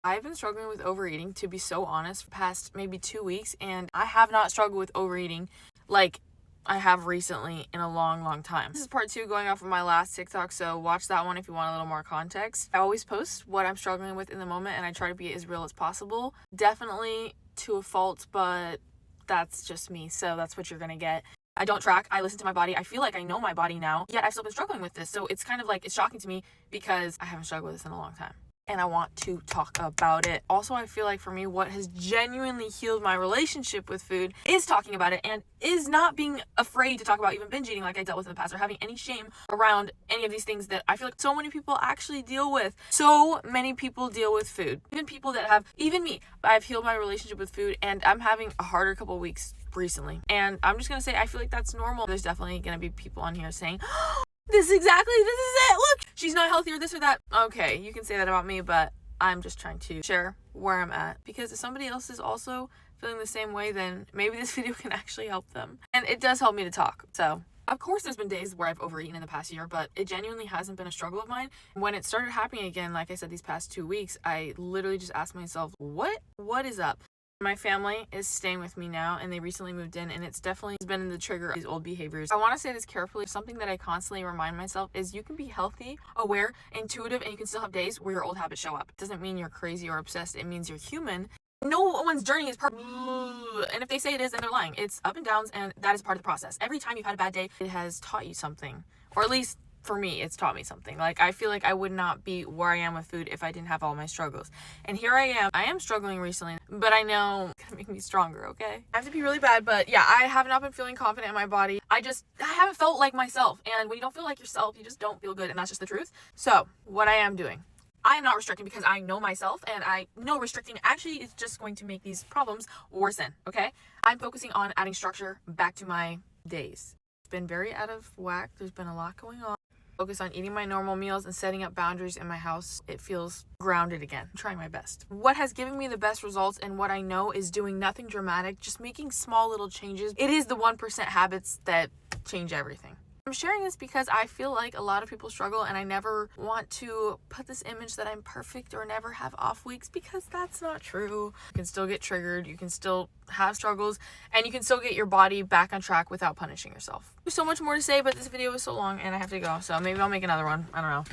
I've been struggling with overeating, to be so honest, for the past maybe 2 weeks, and I have not struggled with overeating like I have recently in a long time. This is part 2 going off of my last TikTok, so watch that one if you want a little more context. I always post what I'm struggling with in the moment, and I try to be as real as possible. Definitely to a fault, but that's just me, so that's what you're gonna get. I don't track. I listen to my body. I feel like I know my body now, yet I've still been struggling with this. So it's kind of like, it's shocking to me because I haven't struggled with this in a long time. And I want to talk about it. Also, I feel like for me, what has genuinely healed my relationship with food is talking about it and is not being afraid to talk about even binge eating like I dealt with in the past, or having any shame around any of these things that I feel like so many people actually deal with. So many people deal with food. Even people that have, even me, I've healed my relationship with food, and I'm having a harder couple weeks recently. And I'm just going to say, I feel like that's normal. There's definitely going to be people on here saying, this is it, look, she's not healthy or this or that. Okay, you can say that about me, but I'm just trying to share where I'm at, because if somebody else is also feeling the same way, then maybe this video can actually help them. And it does help me to talk. So of course there's been days where I've overeaten in the past year, but it genuinely hasn't been a struggle of mine. When it started happening again, like I said, these past 2 weeks, I literally just asked myself, what is up? My family is staying with me now, and they recently moved in, and it's definitely been the trigger of these old behaviors. I want to say this carefully. Something that I constantly remind myself is you can be healthy, aware, intuitive, and you can still have days where your old habits show up. It doesn't mean you're crazy or obsessed. It means you're human. No one's journey is perfect, and if they say it is, then they're lying. It's up and downs, and that is part of the process. Every time you've had a bad day, it has taught you something, or at least for me, it's taught me something. Like, I feel like I would not be where I am with food if I didn't have all my struggles. And here I am. I am struggling recently, but I know it's gonna make me stronger, okay? I have to be really bad, but yeah, I have not been feeling confident in my body. I haven't felt like myself. And when you don't feel like yourself, you just don't feel good, and that's just the truth. So, what I am doing, I am not restricting because I know myself, and I know restricting actually is just going to make these problems worsen, okay? I'm focusing on adding structure back to my days. It's been very out of whack. There's been a lot going on. Focus on eating my normal meals and setting up boundaries in my house. It feels grounded again. I'm trying my best. What has given me the best results, and what I know is doing nothing dramatic, just making small little changes. It is the 1% habits that change everything. I'm sharing this because I feel like a lot of people struggle, and I never want to put this image that I'm perfect or never have off weeks, because that's not true. You can still get triggered, you can still have struggles, and you can still get your body back on track without punishing yourself. There's so much more to say, but this video is so long and I have to go, so maybe I'll make another one. I don't know.